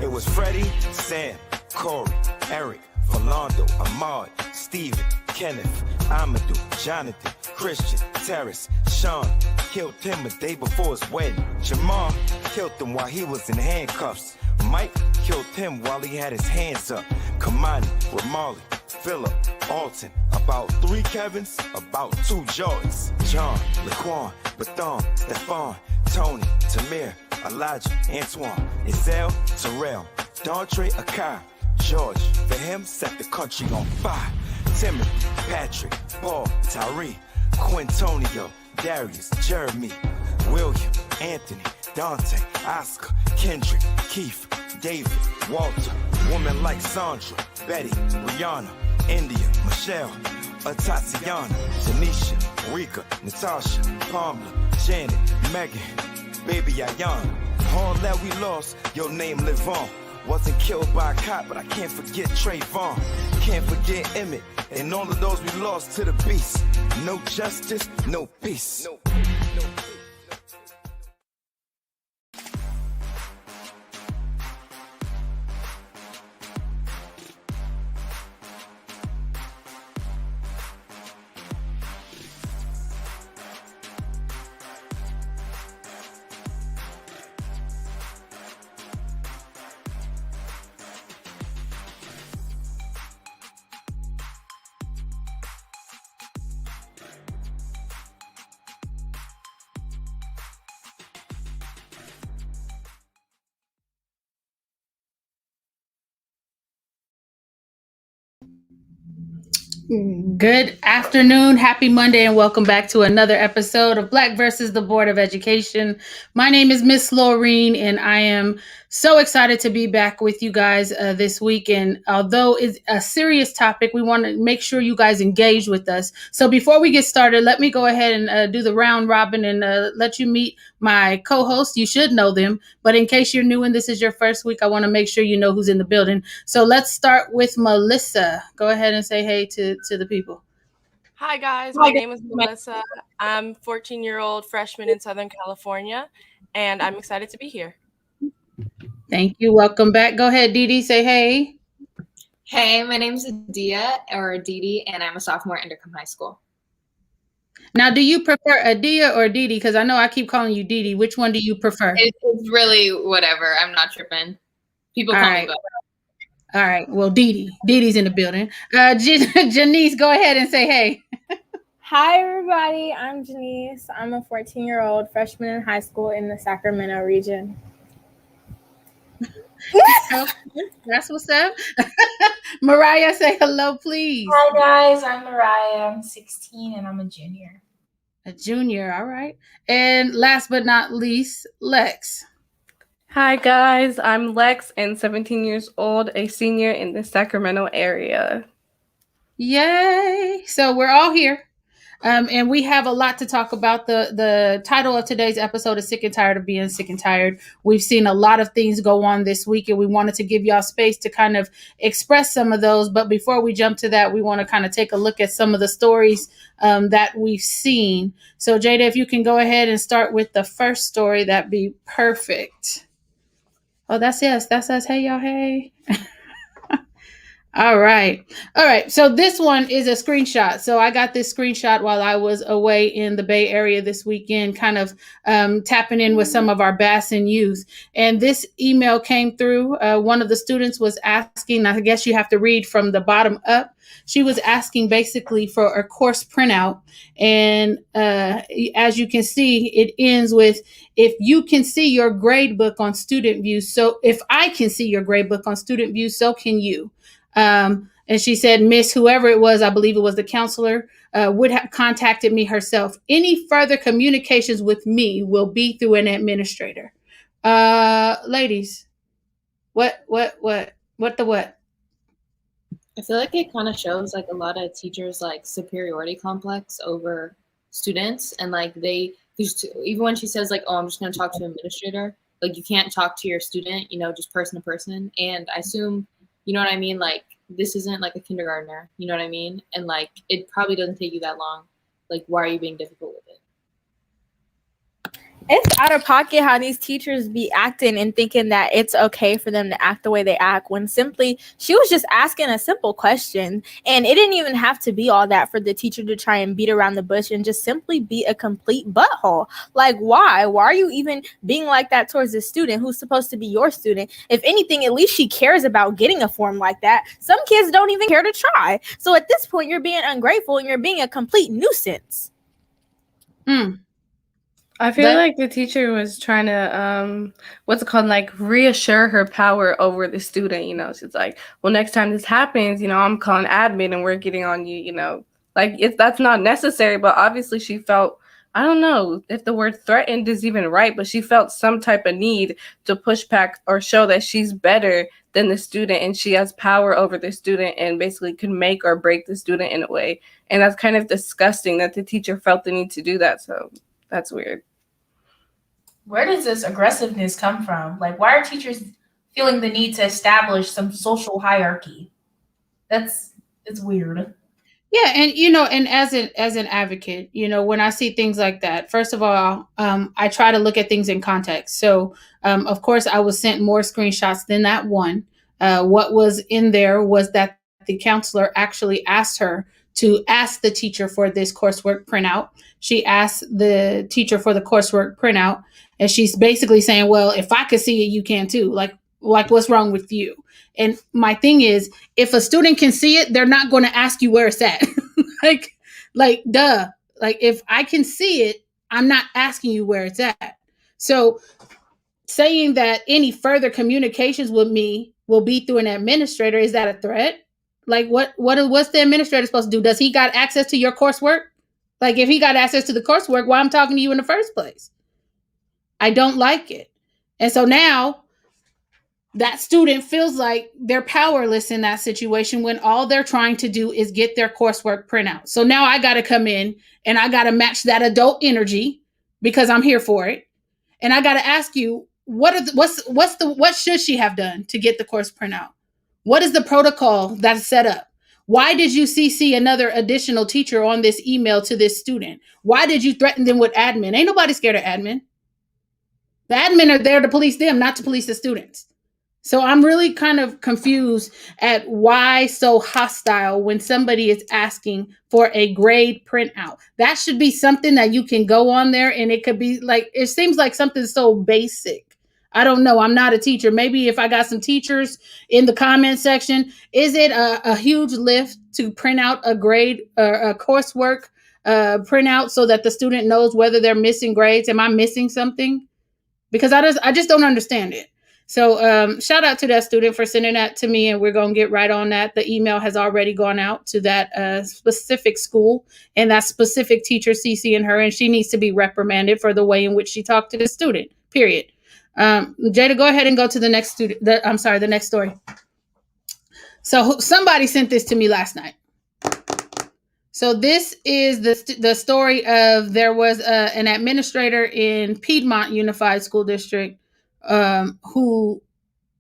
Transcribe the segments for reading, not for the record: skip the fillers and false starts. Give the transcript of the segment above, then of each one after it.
It was Freddie, Sam, Corey, Eric, Philando, Ahmad, Steven, Kenneth, Amadou, Jonathan, Christian, Terrace, Sean. Killed him a day before his wedding. Jamal killed him while he was in handcuffs. Mike killed him while he had his hands up. Kamani, Ramali, Phillip, Alton. About 3 Kevins, about 2 Jordans. John, Laquan, Bathon, Stephon, Tony, Tamir, Elijah, Antoine, Isel, Terrell, Dontre, Akai, George. For him, set the country on fire. Timothy, Patrick, Paul, Tyree, Quintonio, Darius, Jeremy, William, Anthony, Dante, Oscar, Kendrick, Keith, David, Walter, women like Sandra, Betty, Rihanna, India, Michelle, Tatiana, Janisha, Rika, Natasha, Pamela, Janet, Megan, baby Ayana. All that we lost, your name live on. Wasn't killed by a cop, but I can't forget Trayvon. Can't forget Emmett, and all of those we lost to the beast. No justice, no peace. No peace. Good afternoon, happy Monday, and welcome back to another episode of Black versus the Board of Education. My name is Miss Laureen, and I am so excited to be back with you guys this week. And although it's a serious topic, we want to make sure you guys engage with us. So before we get started, let me go ahead and do the round robin and let you meet my co-hosts. You should know them, but in case you're new and this is your first week, I want to make sure you know who's in the building. So let's start with Melissa. Go ahead and say hey to the people. Hi guys, my name is Melissa. I'm 14-year-old freshman in Southern California, and I'm excited to be here. Thank you. Welcome back. Go ahead, Dee Dee. Say hey. Hey, my name's Adia, or Didi, and I'm a sophomore at Intercom High School. Now, do you prefer Adia or Didi? Because I know I keep calling you Didi. Which one do you prefer? It's really whatever. I'm not tripping. People call me both. All right. Well, Didi. Didi's in the building. Janice, go ahead and say hey. Hi, everybody. I'm Janice. I'm a 14-year-old freshman in high school in the Sacramento region. That's what's up. Mariah, say hello, please. Hi, guys. I'm Mariah. I'm 16, and I'm a junior. A junior. All right. And last but not least, Lex. Hi guys, I'm Lex and 17 years old, a senior in the Sacramento area. Yay! So we're all here. And we have a lot to talk about. The title of today's episode is Sick and Tired of Being Sick and Tired. We've seen a lot of things go on this week, and we wanted to give y'all space to kind of express some of those. But before we jump to that, we want to kind of take a look at some of the stories that we've seen. So Jada, if you can go ahead and start with the first story, that'd be perfect. Oh, that's us. That's us. Hey, y'all. Hey. All right. So this one is a screenshot. So I got this screenshot while I was away in the Bay Area this weekend, kind of tapping in with some of our Bassin youth. And this email came through. One of the students was asking, I guess you have to read from the bottom up. She was asking basically for a course printout. And as you can see, it ends with, if you can see your grade book on Student View, so if I can see your grade book on Student View, so can you. And she said, Miss, whoever it was, I believe it was the counselor, would have contacted me herself. Any further communications with me will be through an administrator. Ladies, what? I feel like it kind of shows like a lot of teachers like superiority complex over students, and like even when she says like, oh, I'm just going to talk to an administrator, like you can't talk to your student, just person to person. And I assume, you know what I mean? Like this isn't like a kindergartner, you know what I mean? And like, it probably doesn't take you that long. Like, why are you being difficult with it? It's out of pocket how these teachers be acting and thinking that it's okay for them to act the way they act when simply she was just asking a simple question, and it didn't even have to be all that for the teacher to try and beat around the bush and just simply be a complete butthole. Like, why are you even being like that towards the student who's supposed to be your student? If anything, at least she cares about getting a form like that. Some kids don't even care to try. So at this point, you're being ungrateful and you're being a complete nuisance. I feel like the teacher was trying to, what's it called, like reassure her power over the student. You know, she's like, well, next time this happens, you know, I'm calling admin and we're getting on you, you know, like that's not necessary. But obviously she felt, I don't know if the word threatened is even right, but she felt some type of need to push back or show that she's better than the student and she has power over the student and basically can make or break the student in a way. And that's kind of disgusting that the teacher felt the need to do that. So that's weird. Where does this aggressiveness come from? Like, why are teachers feeling the need to establish some social hierarchy? It's weird. Yeah, and you know, and as an advocate, you know, when I see things like that, first of all, I try to look at things in context. So, of course, I was sent more screenshots than that one. What was in there was that the counselor actually asked her to ask the teacher for this coursework printout. She asked the teacher for the coursework printout, and she's basically saying, "Well, if I could see it, you can too. Like what's wrong with you?" And my thing is, if a student can see it, they're not going to ask you where it's at. like, duh. Like, if I can see it, I'm not asking you where it's at. So saying that any further communications with me will be through an administrator, is that a threat? Like, what's the administrator supposed to do? Does he got access to your coursework? Like, if he got access to the coursework, why I'm talking to you in the first place? I don't like it. And so now that student feels like they're powerless in that situation when all they're trying to do is get their coursework printout. So now I got to come in and I got to match that adult energy because I'm here for it. And I got to ask you, what should she have done to get the course printout? What is the protocol that's set up? Why did you CC another additional teacher on this email to this student? Why did you threaten them with admin? Ain't nobody scared of admin. The admin are there to police them, not to police the students. So I'm really kind of confused at why so hostile when somebody is asking for a grade printout. That should be something that you can go on there and it could be like, it seems like something so basic. I don't know. I'm not a teacher. Maybe if I got some teachers in the comment section, is it a huge lift to print out a grade or a coursework printout so that the student knows whether they're missing grades? Am I missing something? Because I just don't understand it. So shout out to that student for sending that to me, and we're going to get right on that. The email has already gone out to that specific school and that specific teacher CCing her, and she needs to be reprimanded for the way in which she talked to the student, period. Jada, go ahead and go to the next student. The next story. So somebody sent this to me last night. So this is the story of there was an administrator in Piedmont Unified School District who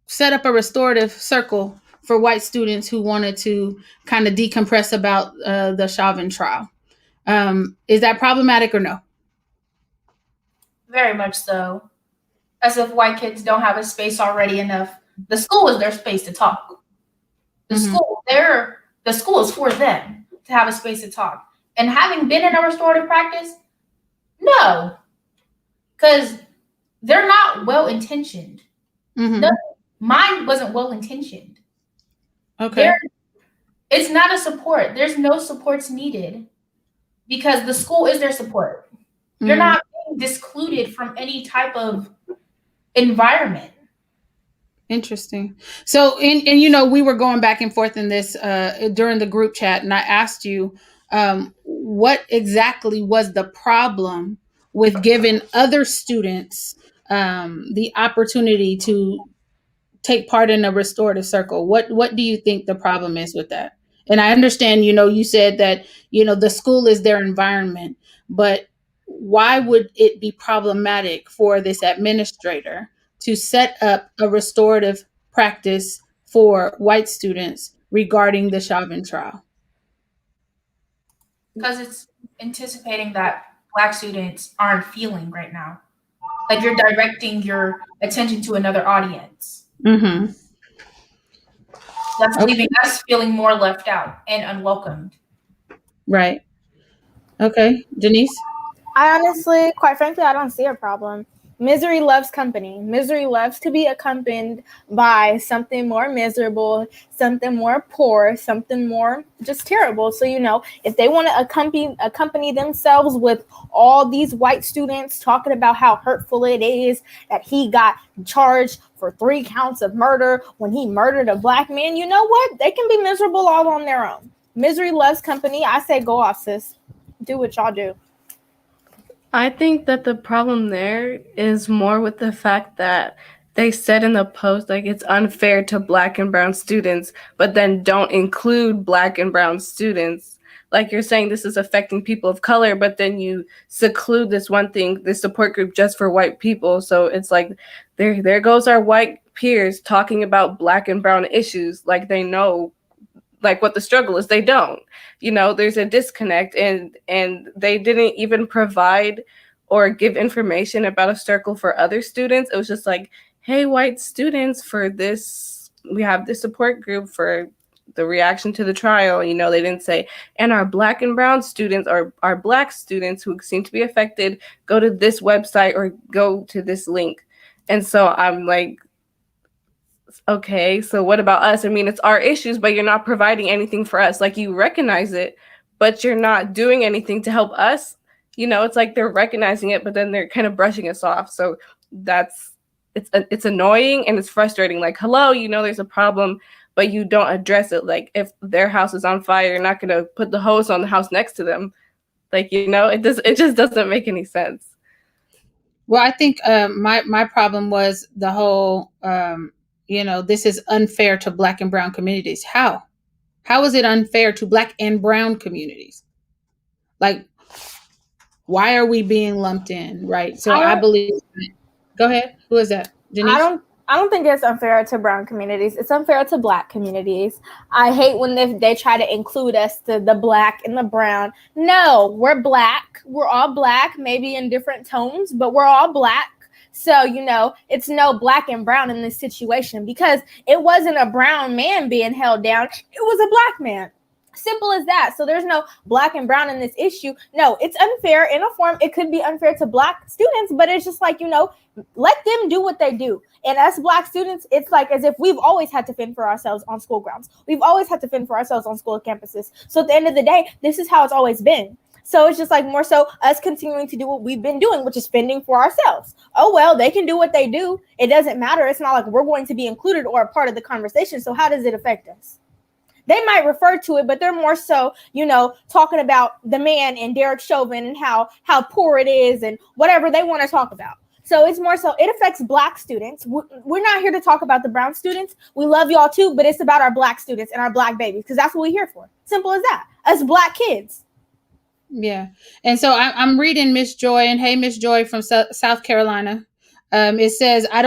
set up a restorative circle for white students who wanted to kind of decompress about the Chauvin trial. Is that problematic or no? Very much so. As if white kids don't have a space already enough. The school is their space to talk. The school is for them to have a space to talk. And having been in a restorative practice, no. Because they're not well-intentioned. No, mine wasn't well-intentioned. Okay. It's not a support. There's no supports needed because the school is their support. You're not being discluded from any type of environment. Interesting. So, and you know, we were going back and forth in this during the group chat, and I asked you what exactly was the problem with giving other students the opportunity to take part in a restorative circle. What do you think the problem is with that? And I understand, you know, you said that, you know, the school is their environment, but why would it be problematic for this administrator to set up a restorative practice for white students regarding the Chauvin trial? Because it's anticipating that Black students aren't feeling right now. Like you're directing your attention to another audience. Mm-hmm. That's Okay. leaving us feeling more left out and unwelcomed. Right. Okay. Denise? I honestly, quite frankly, I don't see a problem. Misery loves company. Misery loves to be accompanied by something more miserable, something more poor, something more just terrible. So, if they want to accompany themselves with all these white students talking about how hurtful it is that he got charged for 3 counts of murder when he murdered a black man, you know what? They can be miserable all on their own. Misery loves company. I say go off, sis. Do what y'all do. I think that the problem there is more with the fact that they said in the post like it's unfair to black and brown students, but then don't include black and brown students. Like you're saying this is affecting people of color, but then you seclude this one thing, this support group just for white people. So it's like there goes our white peers talking about black and brown issues like they know like what the struggle is. They don't. There's a disconnect, and they didn't even provide or give information about a circle for other students. It was just like, hey, white students, for this we have this support group for the reaction to the trial. They didn't say, and our black and brown students, or our black students who seem to be affected, go to this website or go to this link. And so I'm like, okay, so what about us? I mean, it's our issues, but you're not providing anything for us. Like, you recognize it, but you're not doing anything to help us. It's like they're recognizing it, but then they're kind of brushing us off. So it's annoying and it's frustrating. Like, hello, there's a problem, but you don't address it. Like, if their house is on fire, you're not going to put the hose on the house next to them. Like, it just doesn't make any sense. Well, I think my problem was the whole, this is unfair to black and brown communities. How is it unfair to black and brown communities? Like, why are we being lumped in? Right. So I believe. Go ahead. Who is that? Denise? I don't think it's unfair to brown communities. It's unfair to black communities. I hate when they try to include us to the black and the brown. No, we're black. We're all black, maybe in different tones, but we're all black. So, it's no black and brown in this situation because it wasn't a brown man being held down. It was a black man. Simple as that. So there's no black and brown in this issue. No, it's unfair in a form. It could be unfair to black students, but it's just like, let them do what they do. And us black students, it's like as if we've always had to fend for ourselves on school grounds. We've always had to fend for ourselves on school campuses. So at the end of the day, this is how it's always been. So it's just like more so us continuing to do what we've been doing, which is fending for ourselves. Oh, well, they can do what they do. It doesn't matter. It's not like we're going to be included or a part of the conversation. So how does it affect us? They might refer to it, but they're more so, talking about the man and Derek Chauvin and how poor it is and whatever they want to talk about. So it's more so it affects black students. We're not here to talk about the brown students. We love y'all too, but it's about our black students and our black babies because that's what we're here for. Simple as that. Us black kids. Yeah. And so I'm reading Miss Joy, and hey, Miss Joy from South Carolina. It says, I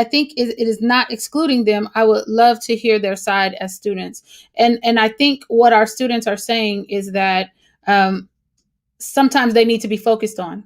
think it is not excluding them. I would love to hear their side as students. And I think what our students are saying is that sometimes they need to be focused on.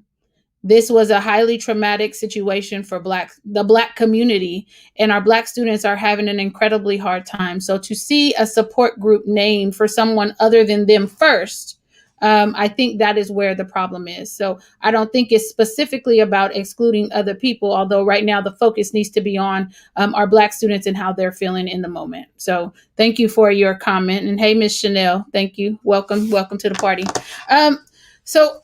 This was a highly traumatic situation for the black community, and our black students are having an incredibly hard time. So to see a support group named for someone other than them first, I think that is where the problem is. So I don't think it's specifically about excluding other people, although right now the focus needs to be on our black students and how they're feeling in the moment. So thank you for your comment. And hey, Miss Chanel, thank you. Welcome to the party. So,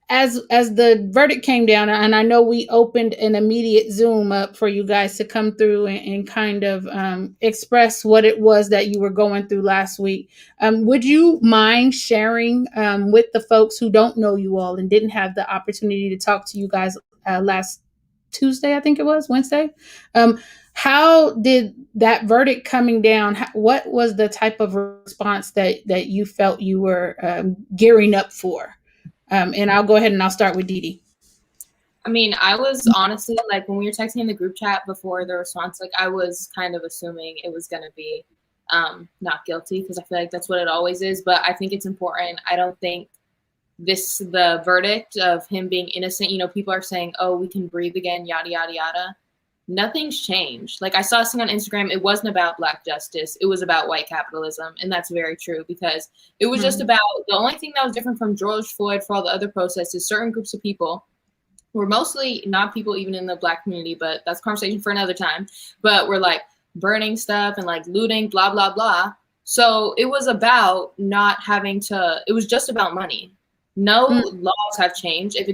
as the verdict came down, and I know we opened an immediate Zoom up for you guys to come through and kind of express what it was that you were going through last week. Would you mind sharing with the folks who don't know you all and didn't have the opportunity to talk to you guys last Tuesday, I think it was, Wednesday? How did that verdict coming down, what was the type of response that you felt you were gearing up for? And I'll go ahead and I'll start with Dee Dee. I mean, I was honestly, like, when we were texting in the group chat before the response, like, I was kind of assuming it was going to be not guilty because I feel like that's what it always is. But I think it's important. I don't think the verdict of him being innocent, you know, people are saying, oh, we can breathe again, yada, yada, yada. Nothing's changed. Like I saw this thing on Instagram, it wasn't about Black justice. It was about white capitalism. And that's very true because it was just about, the only thing that was different from George Floyd for all the other protests is certain groups of people were mostly not people even in the Black community, but that's a conversation for another time. But we're like burning stuff and like looting, blah, blah, blah. So it was about not having to, it was just about money. No laws have changed. If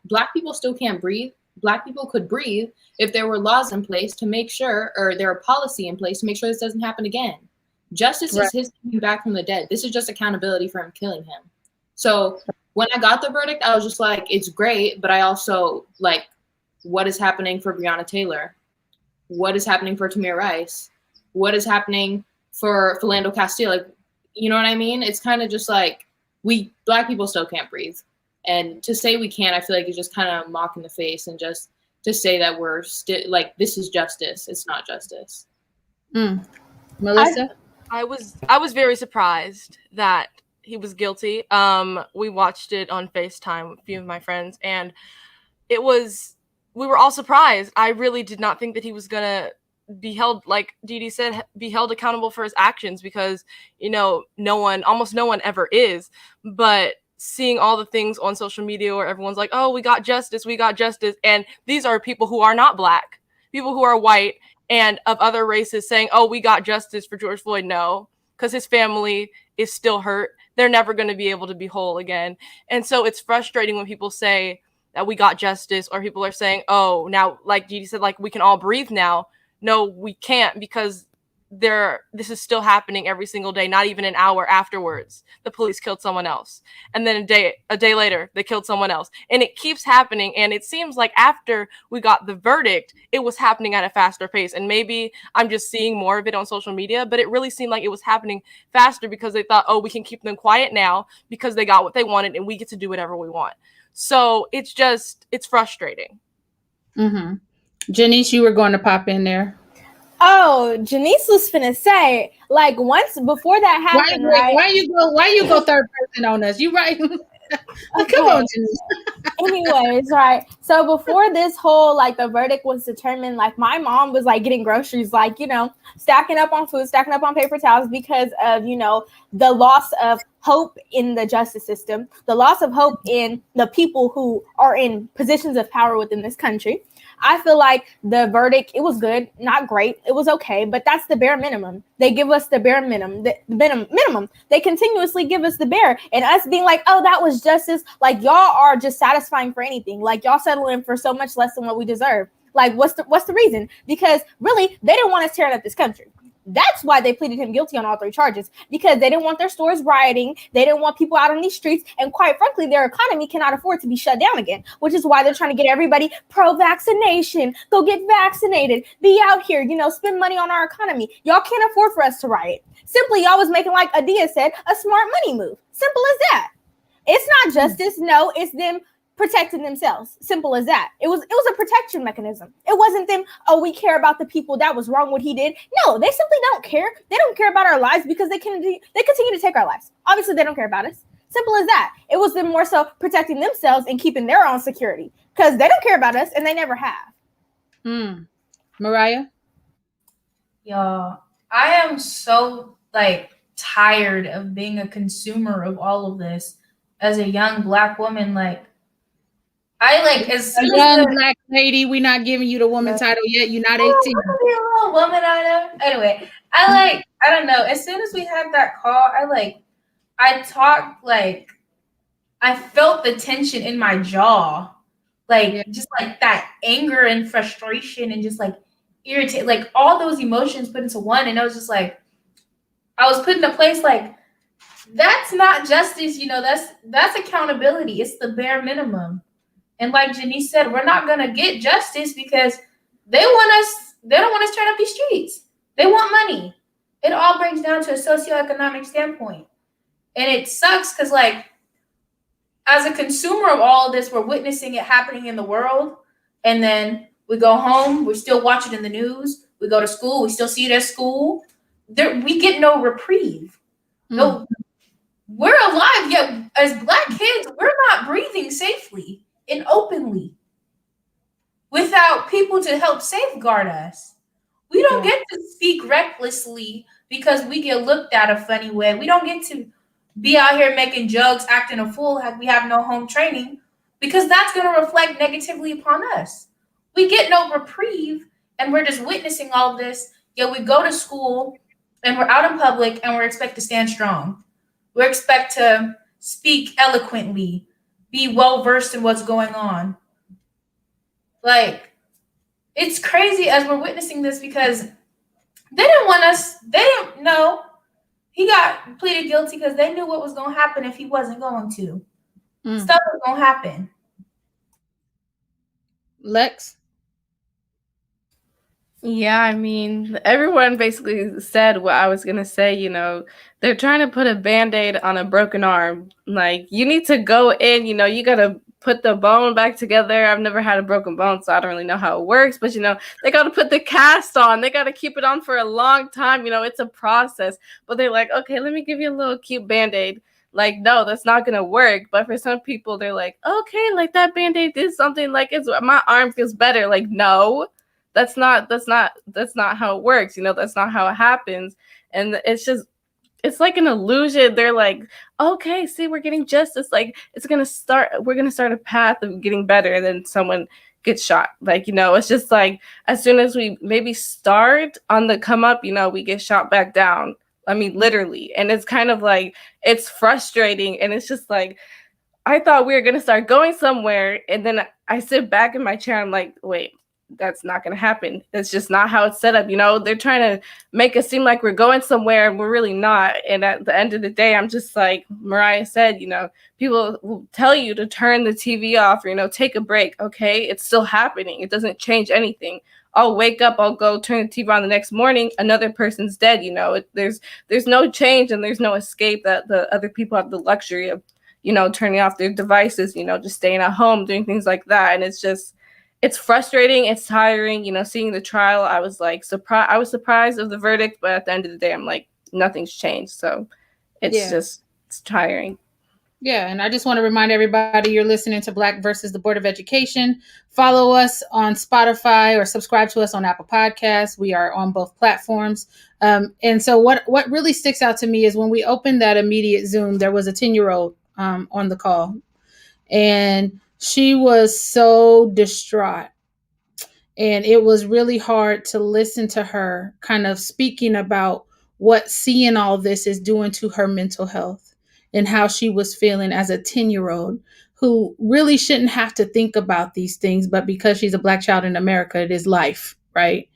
Black people still can't breathe. Black people could breathe if there were laws in place to make sure, or there are policy in place to make sure this doesn't happen again. Justice is his coming back from the dead. This is just accountability for him killing him. So when I got the verdict, I was just like, it's great, but I also like, what is happening for Breonna Taylor? What is happening for Tamir Rice? What is happening for Philando Castile? Like, you know what I mean? It's kind of just like, Black people still can't breathe. And to say we can't, I feel like it's just kind of mock in the face, and just to say that we're still like, this is justice. It's not justice. Melissa? I was very surprised that he was guilty. We watched it on FaceTime with a few of my friends, and we were all surprised. I really did not think that he was gonna be held, like Dee said, be held accountable for his actions, because, you know, almost no one ever is. But seeing all the things on social media where everyone's like, oh, we got justice. And these are people who are not Black, people who are white and of other races saying, oh, we got justice for George Floyd. No, because his family is still hurt. They're never going to be able to be whole again. And so it's frustrating when people say that we got justice, or people are saying, oh, now, like Dee said, like, we can all breathe now. No, we can't, because this is still happening every single day. Not even an hour afterwards, the police killed someone else, and then a day later they killed someone else, and it keeps happening. And it seems like after we got the verdict, it was happening at a faster pace. And maybe I'm just seeing more of it on social media, but it really seemed like it was happening faster because they thought, oh, we can keep them quiet now because they got what they wanted and we get to do whatever we want. So it's frustrating. Janice, you were going to pop in there. Oh, Janice was finna say, like, once before that happened, why you go third person on us? You right? Okay. Come on, Janice. Anyways, right. So before this whole, like, the verdict was determined, like, my mom was like getting groceries, like, you know, stacking up on food, stacking up on paper towels, because of, you know, the loss of hope in the justice system, the loss of hope in the people who are in positions of power within this country. I feel like the verdict, it was good, not great. It was okay, but that's the bare minimum. They give us the bare minimum, minimum. They continuously give us the bare, and us being like, oh, that was justice. Like, y'all are just satisfying for anything. Like, y'all settling for so much less than what we deserve. Like, what's the reason? Because really, they didn't want us tearing up this country. That's why they pleaded him guilty on all 3 charges, because they didn't want their stores rioting. They didn't want people out on these streets. And quite frankly, their economy cannot afford to be shut down again, which is why they're trying to get everybody pro-vaccination. Go get vaccinated. Be out here, you know, spend money on our economy. Y'all can't afford for us to riot. Simply, y'all was making, like Adia said, a smart money move. Simple as that. It's not justice. No, it's them protecting themselves. Simple as that. It was a protection mechanism. It wasn't them, oh, we care about the people, that was wrong what he did. No, they simply don't care. They don't care about our lives because they continue to take our lives. Obviously, they don't care about us. Simple as that. It was them more so protecting themselves and keeping their own security, because they don't care about us and they never have. Mariah? Y'all, I am so, like, tired of being a consumer of all of this as a young Black woman. Like, as a young Black lady, we're not giving you the woman title yet. You're not 18. A little woman, I know. Anyway, I don't know. As soon as we had that call, I talked, like, I felt the tension in my jaw, like, just like that anger and frustration and just like irritate, like all those emotions put into one. And I was just like, I was put in a place like, that's not justice, you know, that's accountability. It's the bare minimum. And like Janice said, we're not gonna get justice because they don't want us turn up these streets. They want money. It all brings down to a socioeconomic standpoint. And it sucks because, like, as a consumer of all of this, we're witnessing it happening in the world. And then we go home, we still watch it in the news. We go to school, we still see it at school. We get no reprieve. No, we're alive, yet as Black kids, we're not breathing safely and openly without people to help safeguard us. We don't get to speak recklessly because we get looked at a funny way. We don't get to be out here making jokes, acting a fool, like we have no home training, because that's going to reflect negatively upon us. We get no reprieve, and we're just witnessing all of this. Yet we go to school, and we're out in public, and we're expected to stand strong. We're expected to speak eloquently, be well versed in what's going on. Like, it's crazy as we're witnessing this because they didn't want us. They didn't know. He got pleaded guilty because they knew what was going to happen if he wasn't going to. Stuff was going to happen. Lex? Yeah, I mean, everyone basically said what I was going to say, you know. They're trying to put a Band-Aid on a broken arm. Like, you need to go in, you know, you got to put the bone back together. I've never had a broken bone, so I don't really know how it works. But, you know, they got to put the cast on. They got to keep it on for a long time. You know, it's a process. But they're like, okay, let me give you a little cute Band-Aid. Like, no, that's not going to work. But for some people, they're like, okay, like that Band-Aid did something. Like, my arm feels better. Like, no. That's not how it works, you know. That's not how it happens. And it's like an illusion. They're like, okay, see, we're getting justice, like we're gonna start a path of getting better, and then someone gets shot. Like, you know, it's just like as soon as we maybe start on the come up, you know, we get shot back down. I mean, literally. And it's kind of like, it's frustrating, and it's just like, I thought we were gonna start going somewhere, and then I sit back in my chair, I'm like, wait, that's not going to happen. It's just not how it's set up. You know, they're trying to make it seem like we're going somewhere and we're really not. And at the end of the day, I'm just like Mariah said, you know, people will tell you to turn the TV off or, you know, take a break. Okay. It's still happening. It doesn't change anything. I'll wake up, I'll go turn the TV on the next morning. Another person's dead. You know, there's no change and there's no escape that the other people have the luxury of, you know, turning off their devices, you know, just staying at home, doing things like that. And it's frustrating. It's tiring. You know, seeing the trial, I was like surprised. I was surprised of the verdict, but at the end of the day, I'm like, nothing's changed. So it's tiring. Yeah, and I just want to remind everybody you're listening to Black versus the Board of Education. Follow us on Spotify or subscribe to us on Apple Podcasts. We are on both platforms. And so what really sticks out to me is when we opened that immediate Zoom, there was a 10-year-old on the call. And she was so distraught. And it was really hard to listen to her kind of speaking about what seeing all this is doing to her mental health and how she was feeling as a 10-year-old who really shouldn't have to think about these things. But because she's a Black child in America, it is life, right?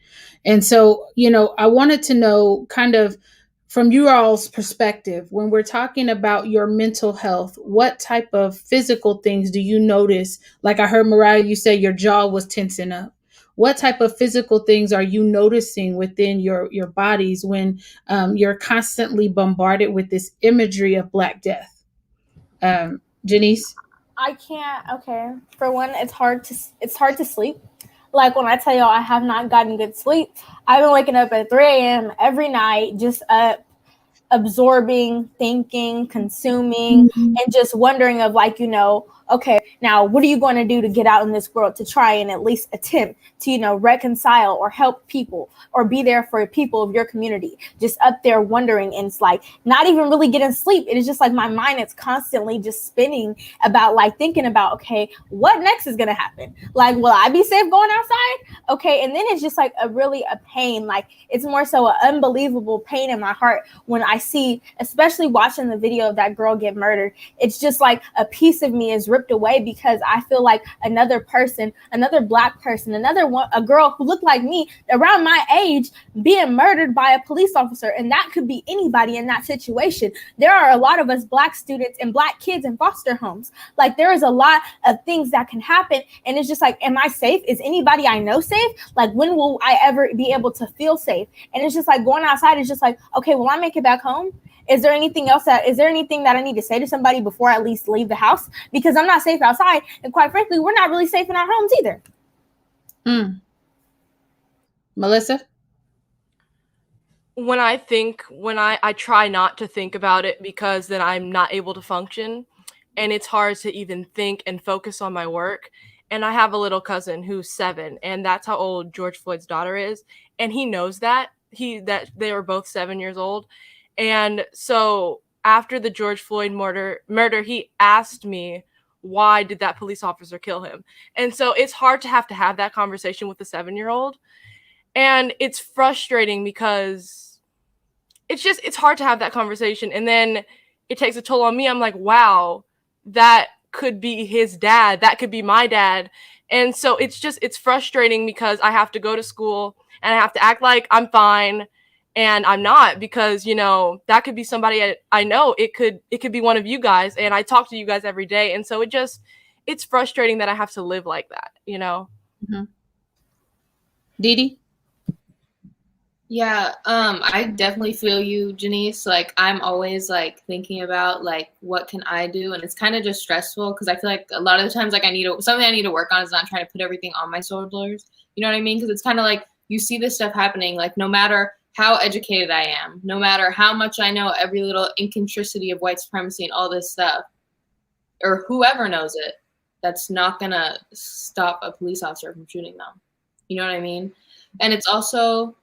And so, you know, I wanted to know kind of from you all's perspective, when we're talking about your mental health, what type of physical things do you notice? Like I heard Mariah, you say your jaw was tensing up. What type of physical things are you noticing within your bodies when you're constantly bombarded with this imagery of Black death? Janice? I can't. Okay, for one, it's hard to sleep. Like when I tell y'all I have not gotten good sleep, I've been waking up at 3 a.m. every night, just up, absorbing, thinking, consuming, and just wondering of like, you know, okay, now what are you going to do to get out in this world to try and at least attempt to, you know, reconcile or help people or be there for people of your community? Just up there wondering, and it's like not even really getting sleep. It is just like my mind is constantly just spinning about like thinking about, okay, what next is going to happen? Like, will I be safe going outside? Okay. And then it's just like a pain. Like it's more so an unbelievable pain in my heart when I see, especially watching the video of that girl get murdered. It's just like a piece of me is ripped away because I feel like another person, another Black person, a girl who looked like me around my age being murdered by a police officer. And that could be anybody in that situation. There are a lot of us Black students and Black kids in foster homes. Like there is a lot of things that can happen. And it's just like, am I safe? Is anybody I know safe? Like when will I ever be able to feel safe? And it's just like going outside is just like, okay, will I make it back home? Is there anything that I need to say to somebody before I at least leave the house? Because I'm not safe outside. And quite frankly, we're not really safe in our homes either. Melissa? when I try not to think about it, because then I'm not able to function, and it's hard to even think and focus on my work. And I have a little cousin who's 7, and that's how old George Floyd's daughter is, and he knows that they were both 7 years old. And so after the George Floyd murder, he asked me, why did that police officer kill him? And so it's hard to have that conversation with a 7-year-old. And it's frustrating because it's hard to have that conversation. And then it takes a toll on me. I'm like, wow, that could be his dad. That could be my dad. And so it's frustrating because I have to go to school and I have to act like I'm fine, and I'm not, because, that could be somebody I know. It could be one of you guys, and I talk to you guys every day. And so it's frustrating that I have to live like that, Mm-hmm. Didi? Yeah, I definitely feel you, Janice. Like, I'm always like thinking about like what can I do, and it's kind of just stressful because I feel like a lot of the times like something I need to work on is not trying to put everything on my shoulders. You know what I mean? Because it's kind of like you see this stuff happening. Like, no matter how educated I am, no matter how much I know every little incontricity of white supremacy and all this stuff, or whoever knows it, that's not gonna stop a police officer from shooting them. You know what I mean? And it's also,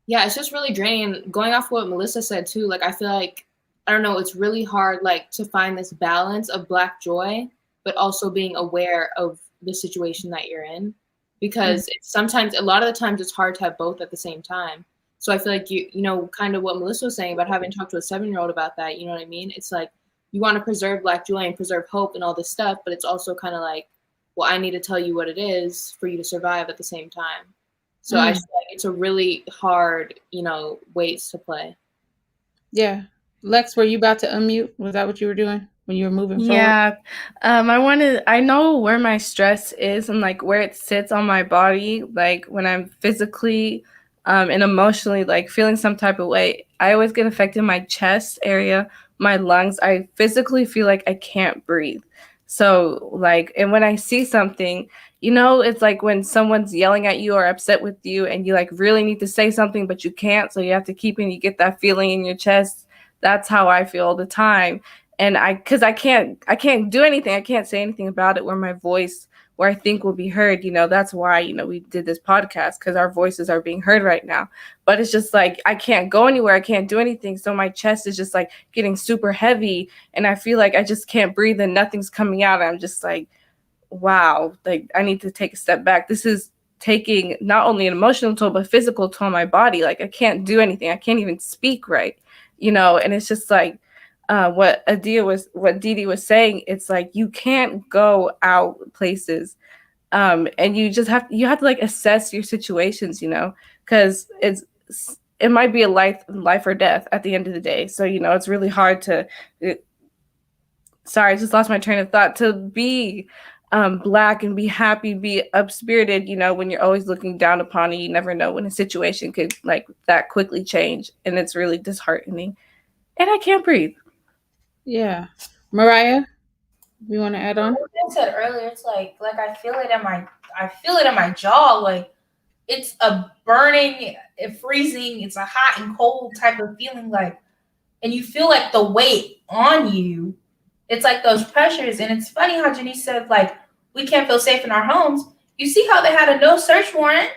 yeah, it's just really draining. Going off what Melissa said too, like I feel like, I don't know, it's really hard like to find this balance of Black joy, but also being aware of the situation that you're in, because it's sometimes, a lot of the times it's hard to have both at the same time. So I feel like you know, kind of what Melissa was saying about having talked to a 7-year-old about that, you know what I mean? It's like you want to preserve Black joy and preserve hope and all this stuff, but it's also kind of like, well, I need to tell you what it is for you to survive at the same time. So I feel like it's a really hard, weights to play. Yeah. Lex, were you about to unmute? Was that what you were doing when you were moving forward? Yeah. I know where my stress is and like where it sits on my body. Like when I'm physically and emotionally like feeling some type of way, I always get affected in my chest area, my lungs. I physically feel like I can't breathe. So like, and when I see something, it's like when someone's yelling at you or upset with you and you like really need to say something, but you can't. So you have to keep it and you get that feeling in your chest. That's how I feel all the time. And cause I can't do anything. I can't say anything about it where I think will be heard. That's why, we did this podcast, cause our voices are being heard right now, but it's just like, I can't go anywhere. I can't do anything. So my chest is just like getting super heavy and I feel like I just can't breathe and nothing's coming out. I'm just like, wow, like I need to take a step back. This is taking not only an emotional toll, but physical toll on my body. Like I can't do anything. I can't even speak right, and it's just like what Didi was saying. It's like, you can't go out places. And you have to like assess your situations, because it might be a life or death at the end of the day. So, it's really hard sorry, I just lost my train of thought, to be Black and be happy, be up-spirited, when you're always looking down upon it. You never know when a situation could like that quickly change, and it's really disheartening. And I can't breathe. Yeah. Mariah, you want to add on? Like I said earlier, it's like I feel it in my jaw. Like it's a burning, freezing, it's a hot and cold type of feeling, like, and you feel like the weight on you. It's like those pressures. And it's funny how Janice said, like, we can't feel safe in our homes. You see how they had a no search warrant?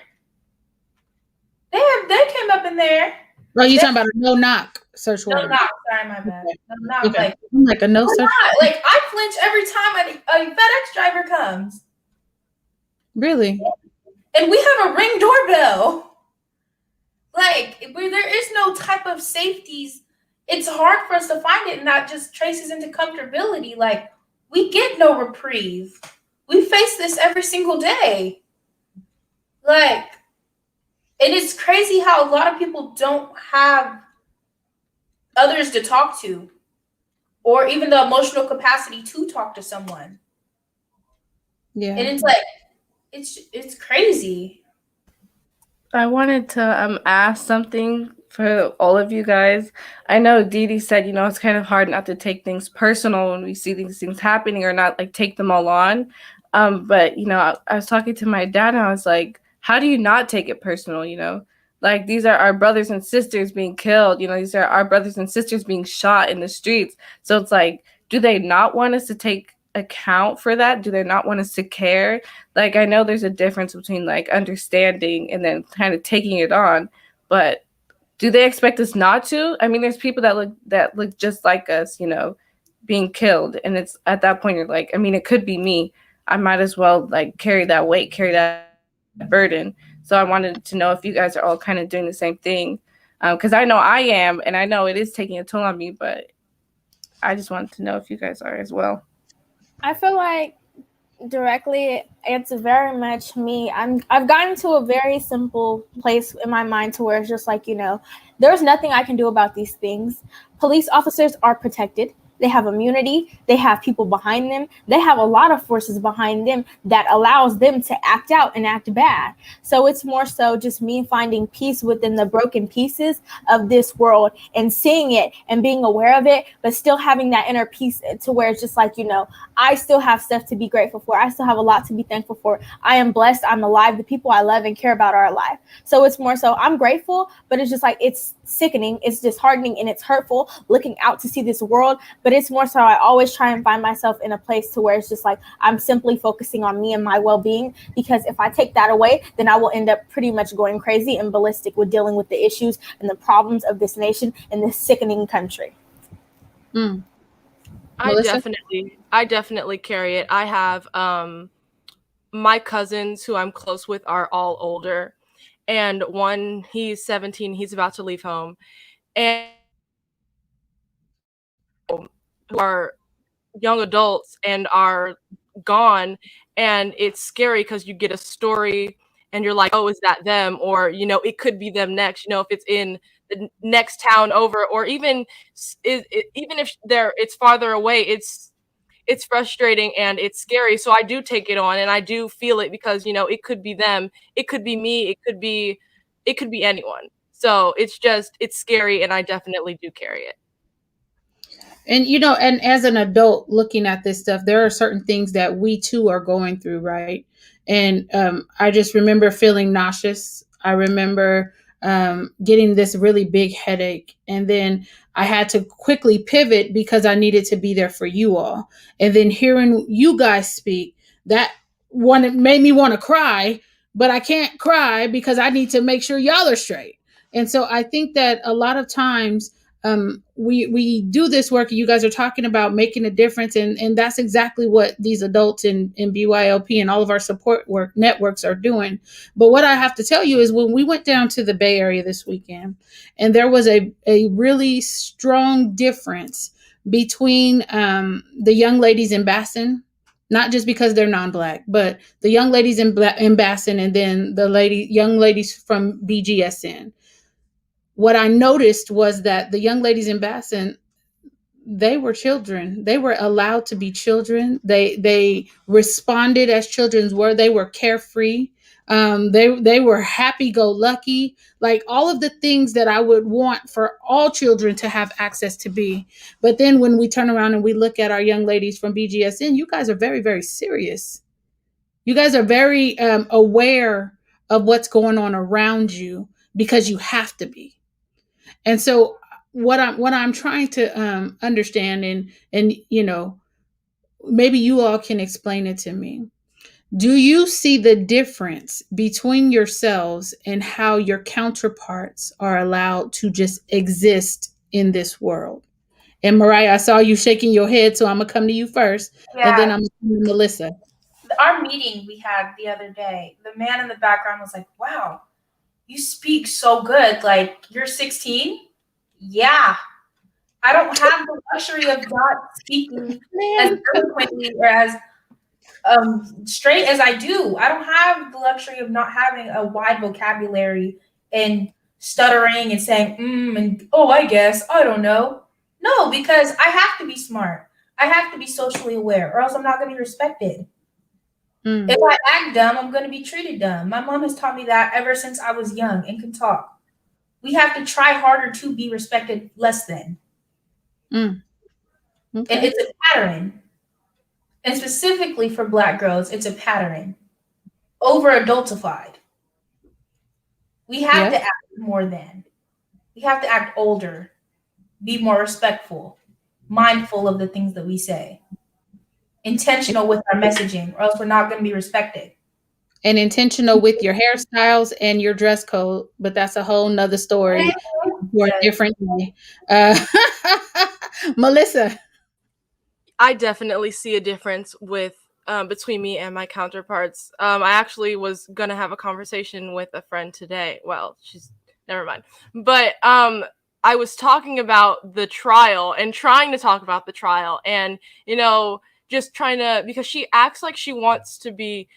They came up in there. Oh, you talking about a no knock search warrant? No knock. Sorry, my bad. No knock. Okay. Like a no search warrant. Like I flinch every time a FedEx driver comes. Really? And we have a Ring doorbell. Like, where there is no type of safeties, it's hard for us to find it, and that just traces into comfortability. Like, we get no reprieve. We face this every single day. Like, and it's crazy how a lot of people don't have others to talk to, or even the emotional capacity to talk to someone. Yeah. And it's like, it's crazy. I wanted to ask something for all of you guys. I know Didi said, it's kind of hard not to take things personal when we see these things happening, or not like take them all on. But I was talking to my dad and I was like, how do you not take it personal? Like, these are our brothers and sisters being killed. You know, these are our brothers and sisters being shot in the streets. So it's like, do they not want us to take account for that? Do they not want us to care? Like, I know there's a difference between like understanding and then kind of taking it on, but do they expect us not to? I mean, there's people that look just like us, you know, being killed, and it's at that point you're like, I mean, it could be me. I might as well like carry that weight, carry that burden. So I wanted to know if you guys are all kind of doing the same thing, because I know I am, and I know it is taking a toll on me, but I just wanted to know if you guys are as well. I feel like directly it's very much me. I've gotten to a very simple place in my mind to where it's just like, you know, there's nothing I can do about these things. Police officers are protected. They have immunity. They have people behind them. They have a lot of forces behind them that allows them to act out and act bad. So it's more so just me finding peace within the broken pieces of this world and seeing it and being aware of it, but still having that inner peace to where it's just like, you know, I still have stuff to be grateful for. I still have a lot to be thankful for. I am blessed. I'm alive. The people I love and care about are alive. So it's more so I'm grateful, but it's just like, it's sickening. It's disheartening and it's hurtful looking out to see this world. But it's more so I always try and find myself in a place to where it's just like I'm simply focusing on me and my well-being, because if I take that away, then I will end up pretty much going crazy and ballistic with dealing with the issues and the problems of this nation and this sickening country. I definitely carry it. I have my cousins who I'm close with are all older, and one, he's 17, he's about to leave home, and who are young adults and are gone, and it's scary because you get a story and you're like, oh, is that them? Or, you know, it could be them next, you know, if it's in the next town over, or even even if it's farther away, it's frustrating and it's scary. So I do take it on and I do feel it because, you know, it could be them, it could be me, it could be anyone. So it's scary, and I definitely do carry it. And you know, and as an adult looking at this stuff, there are certain things that we too are going through, right? And I just remember feeling nauseous. I remember getting this really big headache, and then I had to quickly pivot because I needed to be there for you all. And then hearing you guys speak, that one, it made me want to cry, but I can't cry because I need to make sure y'all are straight. And so I think that a lot of times we do this work. You guys are talking about making a difference, and that's exactly what these adults in BYLP and all of our support work networks are doing. But what I have to tell you is when we went down to the Bay Area this weekend, and there was a really strong difference between the young ladies in Bassin, not just because they're non-black, but the young ladies in Bassin, and then the young ladies from BGSN. What I noticed was that the young ladies in Bassin, they were children. They were allowed to be children. They responded as children were. They were carefree. They were happy-go-lucky, like all of the things that I would want for all children to have access to be. But then when we turn around and we look at our young ladies from BGSN, you guys are very, very serious. You guys are very aware of what's going on around you because you have to be. And so what I'm trying to understand, and you know, maybe you all can explain it to me. Do you see the difference between yourselves and how your counterparts are allowed to just exist in this world? And Mariah, I saw you shaking your head, so I'm gonna come to you first, and then Yeah, I'm gonna come to Melissa. our meeting we had the other day, the man in the background was like, wow, you speak so good. Like, you're 16? Yeah. I don't have the luxury of not speaking as Man. eloquently or as straight as I do. I don't have the luxury of not having a wide vocabulary and stuttering and saying, and oh, I guess, I don't know. No, because I have to be smart. I have to be socially aware, or else I'm not going to be respected. If I act dumb, I'm going to be treated dumb. My mom has taught me that ever since I was young and can talk. We have to try harder to be respected less than. Okay. And it's a pattern. And specifically for Black girls, it's a pattern. Over adultified. We have Yeah. to act more than. We have to act older, be more respectful, mindful of the things that we say, intentional with our messaging, or else we're not going to be respected. And intentional with your hairstyles and your dress code, but that's a whole nother story for a Yes. different day. Uh, Melissa. I definitely see a difference with between me and my counterparts. I actually was gonna have a conversation with a friend today. Well, she's never mind. But I was talking about the trial and trying to talk about the trial, and just trying to, because she acts like she wants to be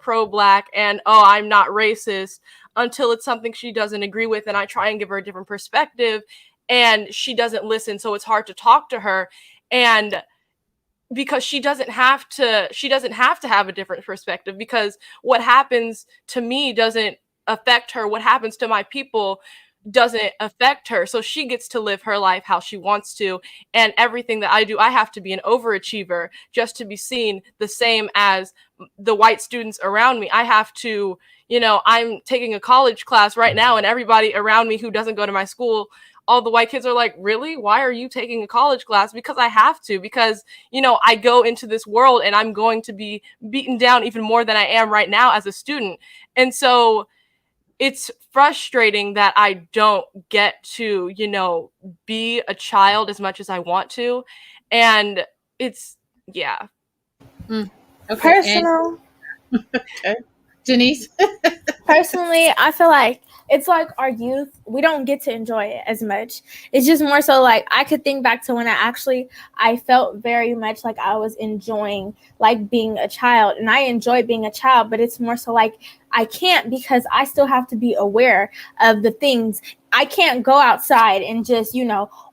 pro-black and, oh, I'm not racist, until it's something she doesn't agree with, and I try and give her a different perspective, and she doesn't listen. So it's hard to talk to her, and because she doesn't have to have a different perspective, because what happens to me doesn't affect her, what happens to my people doesn't affect her, so she gets to live her life how she wants to. And everything that I do, I have to be an overachiever just to be seen the same as the white students around me. I have to, I'm taking a college class right now, and everybody around me who doesn't go to my school, all the white kids are like, really? Why are you taking a college class? Because I have to, because, I go into this world and I'm going to be beaten down even more than I am right now as a student. And so it's frustrating that I don't get to, be a child as much as I want to. And it's, yeah. Okay. Personal. Okay. Janice. Personally, I feel like it's like our youth, we don't get to enjoy it as much. It's just more so like I could think back to when I felt very much like I was enjoying like being a child, and I enjoy being a child, but it's more so like I can't, because I still have to be aware of the things. I can't go outside and just,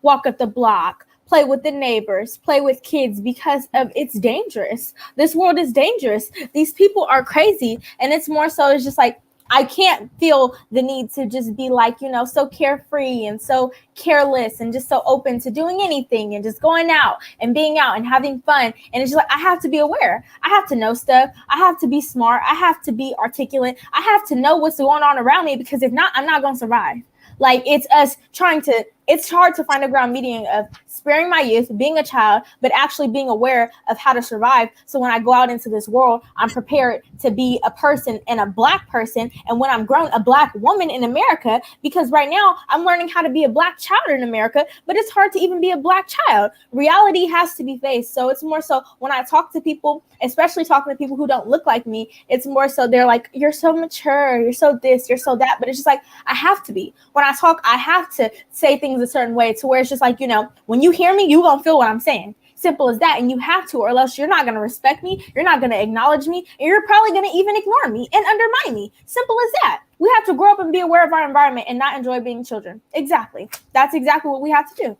walk up the block, play with the neighbors, play with kids, because of it's dangerous. This world is dangerous. These people are crazy. And it's more so, it's just like, I can't feel the need to just be like, so carefree and so careless and just so open to doing anything and just going out and being out and having fun. And it's just like, I have to be aware. I have to know stuff. I have to be smart. I have to be articulate. I have to know what's going on around me, because if not, I'm not going to survive. Like, it's hard to find a ground median of sparing my youth, being a child, but actually being aware of how to survive. So when I go out into this world, I'm prepared to be a person, and a black person. And when I'm grown, a black woman in America, because right now I'm learning how to be a black child in America, but it's hard to even be a black child. Reality has to be faced. So it's more so when I talk to people, especially talking to people who don't look like me, it's more so they're like, you're so mature, you're so this, you're so that. But it's just like, I have to be. When I talk, I have to say things a certain way to where it's just like, when you hear me, you're going to feel what I'm saying. Simple as that. And you have to, or else you're not going to respect me. You're not going to acknowledge me. And you're probably going to even ignore me and undermine me. Simple as that. We have to grow up and be aware of our environment and not enjoy being children. Exactly. That's exactly what we have to do.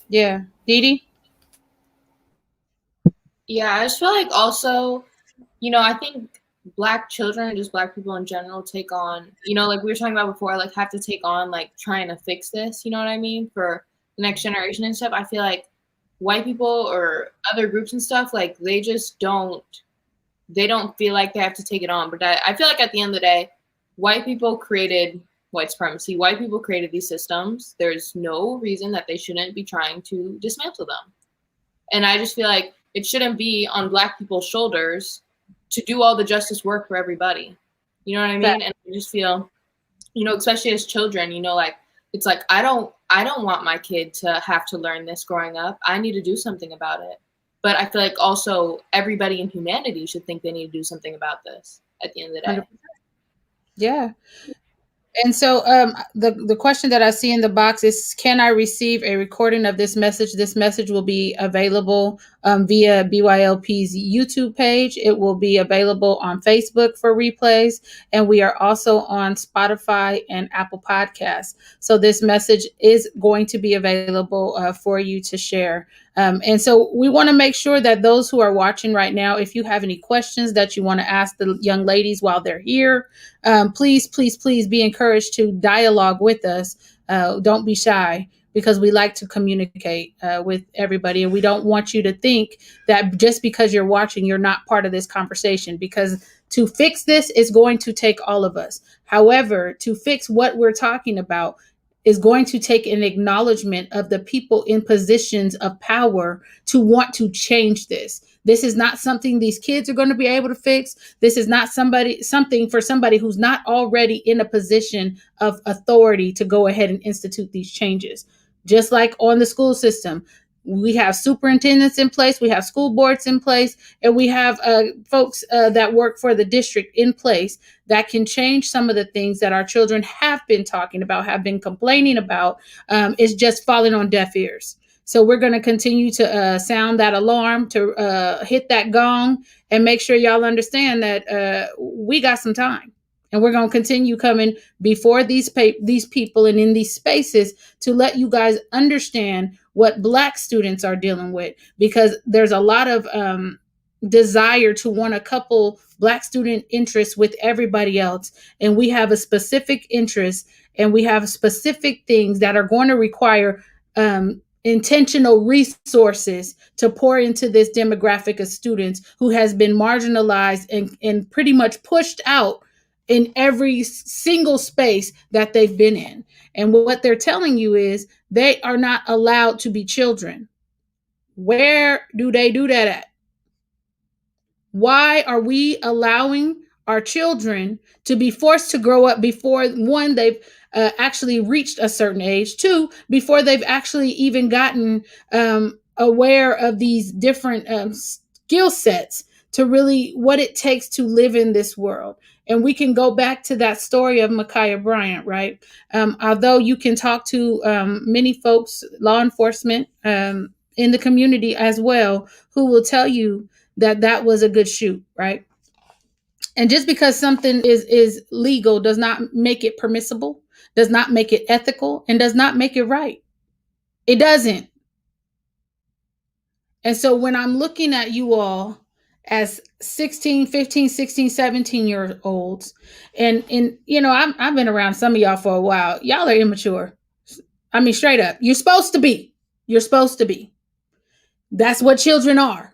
Yeah. Dee Dee? Yeah, I just feel like also, I think black children, just black people in general, take on, like we were talking about before, like have to take on like trying to fix this, you know what I mean, for the next generation and stuff. I feel like white people or other groups and stuff, like they don't feel like they have to take it on. But I feel like at the end of the day, white people created white supremacy. White people created these systems. There's no reason that they shouldn't be trying to dismantle them. And I just feel like it shouldn't be on black people's shoulders to do all the justice work for everybody. You know what I mean? And I just feel, especially as children, like it's like I don't want my kid to have to learn this growing up. I need to do something about it. But I feel like also everybody in humanity should think they need to do something about this at the end of the day. 100%. Yeah. And so the question that I see in the box is, can I receive a recording of this message? This message will be available via BYLP's YouTube page. It will be available on Facebook for replays. And we are also on Spotify and Apple Podcasts. So this message is going to be available for you to share. And so we want to make sure that those who are watching right now, if you have any questions that you want to ask the young ladies while they're here, please be encouraged to dialogue with us. Don't be shy. because we like to communicate with everybody. And we don't want you to think that just because you're watching, you're not part of this conversation, because to fix this is going to take all of us. However, to fix what we're talking about is going to take an acknowledgement of the people in positions of power to want to change this. This is not something these kids are going to be able to fix. This is not something for somebody who's not already in a position of authority to go ahead and institute these changes. Just like on the school system, we have superintendents in place, we have school boards in place, and we have folks that work for the district in place that can change some of the things that our children have been talking about, have been complaining about, is just falling on deaf ears. So we're going to continue to sound that alarm, to hit that gong, and make sure y'all understand that we got some time. And we're going to continue coming before these people and in these spaces to let you guys understand what Black students are dealing with, because there's a lot of desire to want to couple Black student interests with everybody else. And we have a specific interest, and we have specific things that are going to require intentional resources to pour into this demographic of students who has been marginalized and pretty much pushed out in every single space that they've been in. And what they're telling you is they are not allowed to be children. Where do they do that at? Why are we allowing our children to be forced to grow up before, one, they've actually reached a certain age, two, before they've actually even gotten aware of these different skill sets to really what it takes to live in this world? And we can go back to that story of Ma'Khia Bryant, right? Although you can talk to many folks, law enforcement in the community as well, who will tell you that that was a good shoot, right? And just because something is legal does not make it permissible, does not make it ethical, and does not make it right. It doesn't. And so when I'm looking at you all as 16, 15, 16, 17-year-olds, and you know, I've been around some of y'all for a while. Y'all are immature. I mean, straight up. You're supposed to be. You're supposed to be. That's what children are.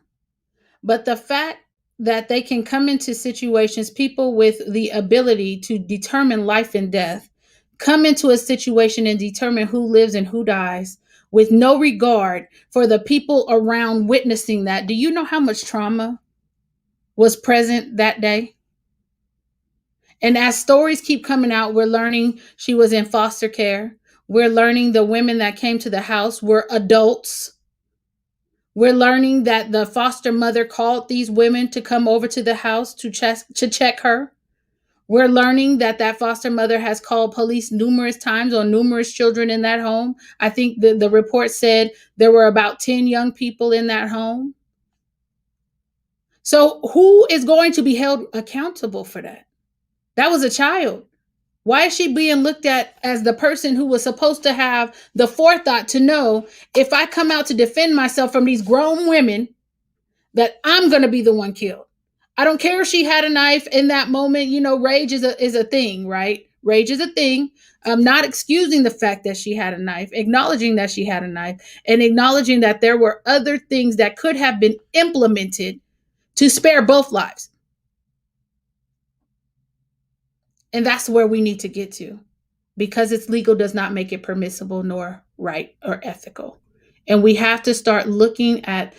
But the fact that they can come into situations, people with the ability to determine life and death, come into a situation and determine who lives and who dies with no regard for the people around witnessing that. Do you know how much trauma was present that day? And as stories keep coming out, we're learning she was in foster care. We're learning the women that came to the house were adults. We're learning that the foster mother called these women to come over to the house to check her. We're learning that that foster mother has called police numerous times on numerous children in that home. I think the report said there were about 10 young people in that home. So who is going to be held accountable for that? That was a child. Why is she being looked at as the person who was supposed to have the forethought to know, if I come out to defend myself from these grown women, that I'm going to be the one killed? I don't care if she had a knife in that moment. You know, rage is a thing, right? Rage is a thing. I'm not excusing the fact that she had a knife, acknowledging that she had a knife, and acknowledging that there were other things that could have been implemented to spare both lives. And that's where we need to get to. Because it's legal does not make it permissible, nor right or ethical. And we have to start looking at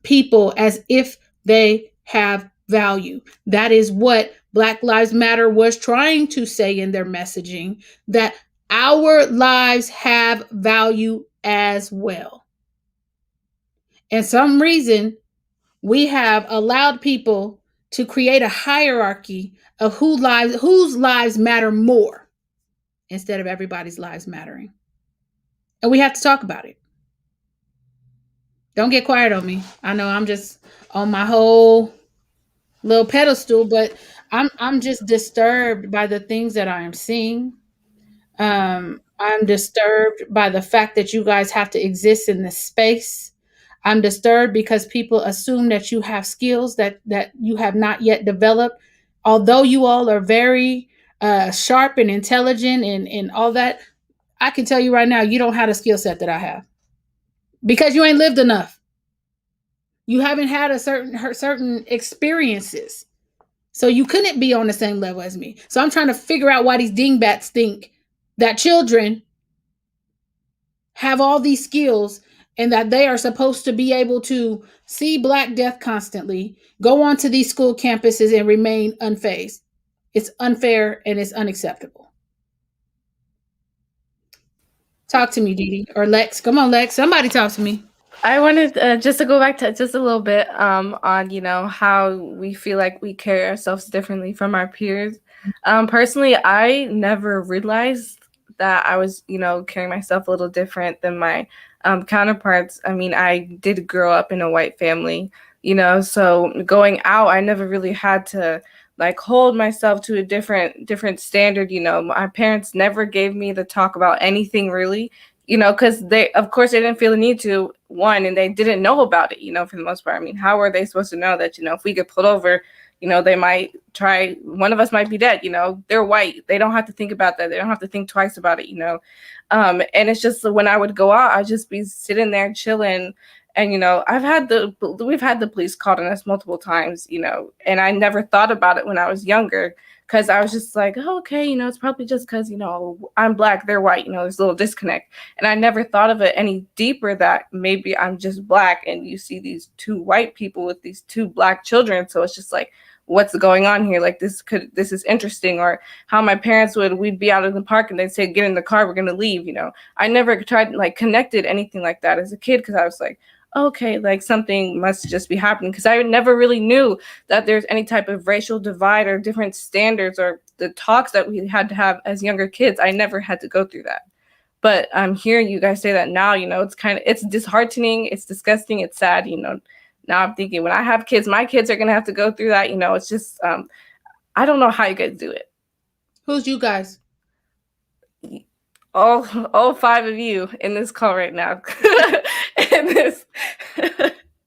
people as if they have value. That is what Black Lives Matter was trying to say in their messaging, that our lives have value as well. And some reason we have allowed people to create a hierarchy of whose lives matter more, instead of everybody's lives mattering. And we have to talk about it. Don't get quiet on me. I know I'm just on my whole little pedestal, but I'm just disturbed by the things that I am seeing. I'm disturbed by the fact that you guys have to exist in this space. I'm disturbed because people assume that you have skills that you have not yet developed. Although you all are very sharp and intelligent and all that, I can tell you right now, you don't have the skill set that I have because you ain't lived enough. You haven't had a certain experiences. So you couldn't be on the same level as me. So I'm trying to figure out why these dingbats think that children have all these skills and that they are supposed to be able to see Black death constantly, go onto these school campuses and remain unfazed. It's unfair and it's unacceptable. Talk to me, Dee Dee, or Lex. Come on, Lex. Somebody talk to me. I wanted just to go back to just a little bit on, you know, how we feel like we carry ourselves differently from our peers. Personally, I never realized that I was, you know, carrying myself a little different than my counterparts. I mean, I did grow up in a white family, you know, so going out, I never really had to like hold myself to a different standard. You know, my parents never gave me the talk about anything really, you know, because they, of course, they didn't feel the need to, one, and they didn't know about it, you know, for the most part. I mean, how are they supposed to know that, you know, if we get pulled over, you know, they might try, one of us might be dead, you know, they're white. They don't have to think about that. They don't have to think twice about it, you know. And it's just when I would go out, I'd just be sitting there chilling. And, you know, we've had the police called on us multiple times, you know, and I never thought about it when I was younger. Because I was just like, oh, okay, you know, it's probably just because, you know, I'm Black, they're white, you know, there's a little disconnect. And I never thought of it any deeper that maybe I'm just Black and you see these two white people with these two Black children. So it's just like, what's going on here? Like, this is interesting. Or how my parents we'd be out in the park and they'd say, get in the car, we're going to leave, you know. I never tried, like, connected anything like that as a kid because I was like, okay, like something must just be happening, because I never really knew that there's any type of racial divide or different standards or the talks that we had to have as younger kids. I never had to go through that. But I'm hearing you guys say that now, you know, it's disheartening, it's disgusting, it's sad, you know. Now I'm thinking when I have kids, my kids are going to have to go through that, you know. It's just, I don't know how you guys do it. Who's you guys? All five of you in this call right now.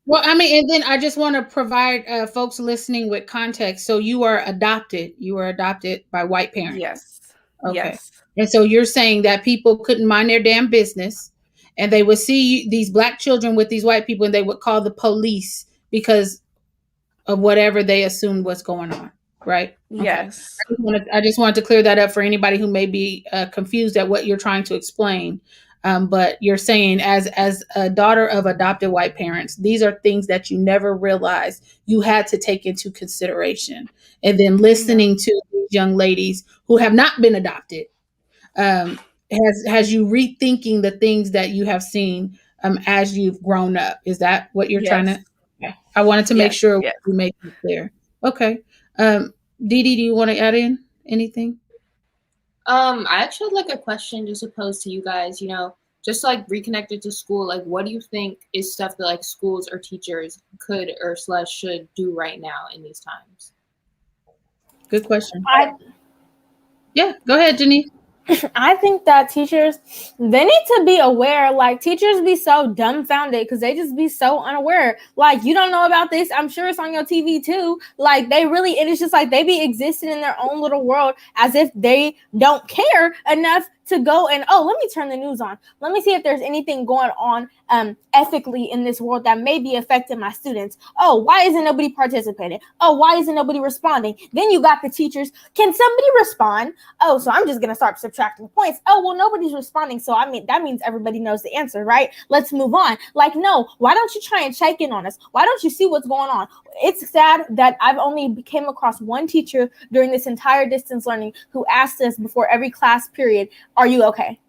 Well, I mean, and then I just want to provide folks listening with context. So you are adopted. You were adopted by white parents. Yes. Okay. Yes. And so you're saying that people couldn't mind their damn business and they would see these Black children with these white people and they would call the police because of whatever they assumed was going on. Right? Yes. Okay. I just wanted to clear that up for anybody who may be confused at what you're trying to explain. But you're saying as a daughter of adopted white parents, these are things that you never realized you had to take into consideration. And then listening to these young ladies who have not been adopted has you rethinking the things that you have seen as you've grown up. Is that what you're trying to? Okay. I wanted to make sure we make it clear. Okay. Dee Dee, do you want to add in anything? I actually had like a question just opposed to you guys, you know, just like reconnected to school. Like, what do you think is stuff that like schools or teachers could or / should do right now in these times? Good question. Yeah, go ahead, Janine. I think that teachers, they need to be aware. Like, teachers be so dumbfounded because they just be so unaware. Like, you don't know about this. I'm sure it's on your TV too. Like, they really, and it's just like they be existing in their own little world as if they don't care enough to go and, oh, let me turn the news on. Let me see if there's anything going on ethically in this world that may be affecting my students. Oh, why isn't nobody participating? Oh, why isn't nobody responding? Then you got the teachers. Can somebody respond? Oh, so I'm just going to start subtracting points. Oh, well, nobody's responding. So, I mean, that means everybody knows the answer, right? Let's move on. Like, no, why don't you try and check in on us? Why don't you see what's going on? It's sad that I've only came across one teacher during this entire distance learning who asked us before every class period, are you okay?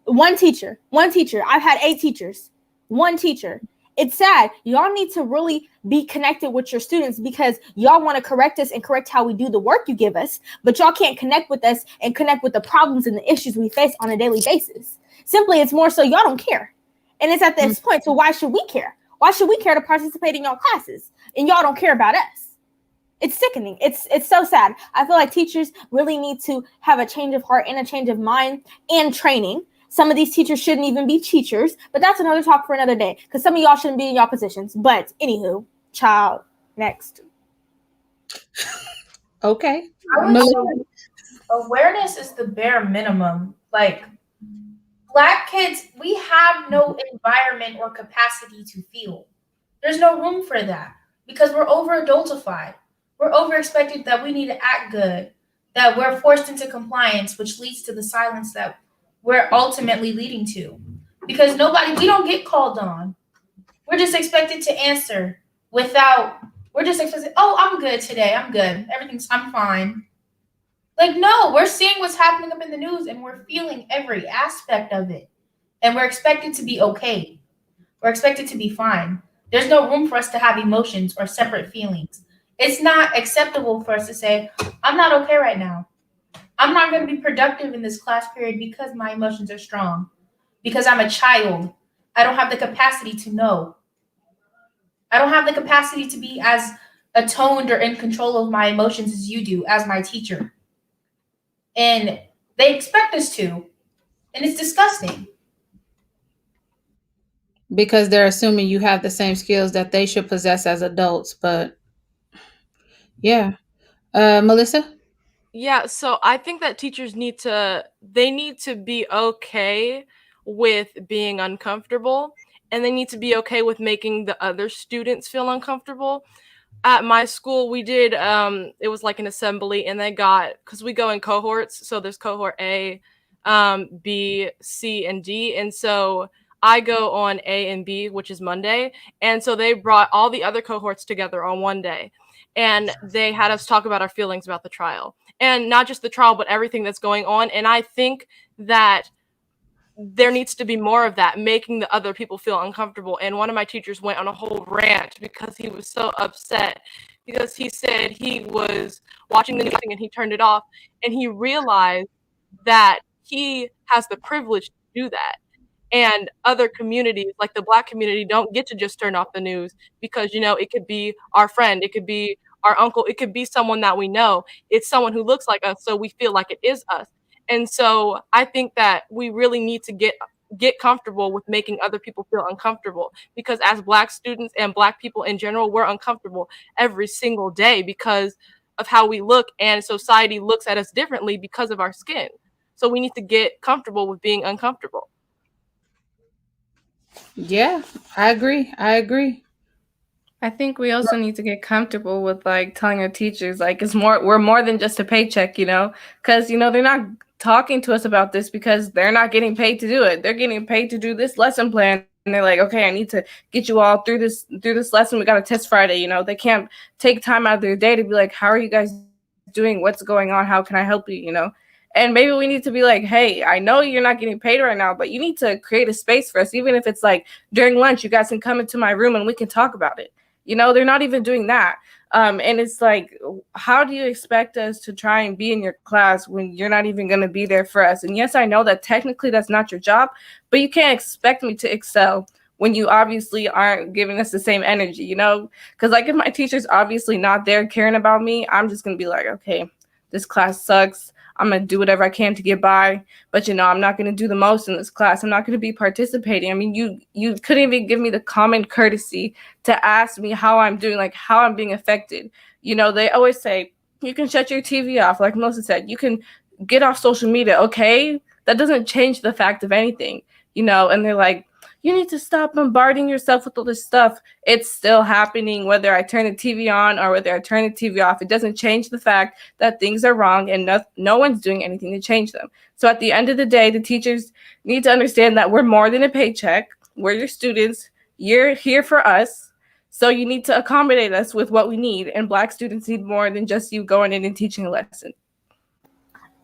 One teacher. I've had 8 teachers. One teacher. It's sad. Y'all need to really be connected with your students because y'all want to correct us and correct how we do the work you give us, but y'all can't connect with us and connect with the problems and the issues we face on a daily basis. Simply, it's more so y'all don't care. And it's at this point, so why should we care? Why should we care to participate in y'all classes? And y'all don't care about us. It's sickening. It's so sad. I feel like teachers really need to have a change of heart and a change of mind and training. Some of these teachers shouldn't even be teachers, but that's another talk for another day because some of y'all shouldn't be in y'all positions. But anywho, child, next. Okay. I would say awareness is the bare minimum. Like, Black kids, we have no environment or capacity to feel. There's no room for that because we're over adultified. We're over expected that we need to act good, that we're forced into compliance, which leads to the silence that we're ultimately leading to. Because we don't get called on. We're just expected to answer we're just expected, oh, I'm good today. I'm good. I'm fine. Like, no, we're seeing what's happening up in the news and we're feeling every aspect of it. And we're expected to be okay. We're expected to be fine. There's no room for us to have emotions or separate feelings. It's not acceptable for us to say, I'm not okay right now. I'm not going to be productive in this class period because my emotions are strong. Because I'm a child. I don't have the capacity to know. I don't have the capacity to be as atoned or in control of my emotions as you do as my teacher. And they expect us to. And it's disgusting. Because they're assuming you have the same skills that they should possess as adults. But yeah. Melissa? Yeah, so I think that teachers need to be okay with being uncomfortable, and they need to be okay with making the other students feel uncomfortable. At my school, we did it was like an assembly, and cuz we go in cohorts, so there's cohort A, B, C, and D, and so I go on A and B, which is Monday, and so they brought all the other cohorts together on one day, and they had us talk about our feelings about the trial. And not just the trial, but everything that's going on. And I think that there needs to be more of that, making the other people feel uncomfortable. And one of my teachers went on a whole rant because he was so upset, because he said he was watching the news and he turned it off, and he realized that he has the privilege to do that. And other communities, like the Black community, don't get to just turn off the news because, it could be our friend, it could be our uncle, it could be someone that we know. It's someone who looks like us, so we feel like it is us. And so I think that we really need to get comfortable with making other people feel uncomfortable, because as Black students and Black people in general, we're uncomfortable every single day because of how we look, and society looks at us differently because of our skin. So we need to get comfortable with being uncomfortable. Yeah, I agree. I think we also need to get comfortable with like telling our teachers like we're more than just a paycheck, because they're not talking to us about this because they're not getting paid to do it. They're getting paid to do this lesson plan, and they're like, okay, I need to get you all through this lesson. We got a test Friday. They can't take time out of their day to be like, how are you guys doing? What's going on? How can I help you? And maybe we need to be like, hey, I know you're not getting paid right now, but you need to create a space for us. Even if it's like during lunch, you guys can come into my room and we can talk about it. They're not even doing that. And it's like, how do you expect us to try and be in your class when you're not even going to be there for us? And yes, I know that technically that's not your job, but you can't expect me to excel when you obviously aren't giving us the same energy, because like if my teacher's obviously not there caring about me, I'm just going to be like, okay, this class sucks. I'm going to do whatever I can to get by. But, I'm not going to do the most in this class. I'm not going to be participating. I mean, you couldn't even give me the common courtesy to ask me how I'm doing, like how I'm being affected. They always say, you can shut your TV off. Like Melissa said, you can get off social media. Okay, that doesn't change the fact of anything, and they're like, you need to stop bombarding yourself with all this stuff. It's still happening whether I turn the TV on or whether I turn the TV off. It doesn't change the fact that things are wrong and no one's doing anything to change them. So at the end of the day, the teachers need to understand that we're more than a paycheck. We're your students. You're here for us. So you need to accommodate us with what we need. And Black students need more than just you going in and teaching a lesson.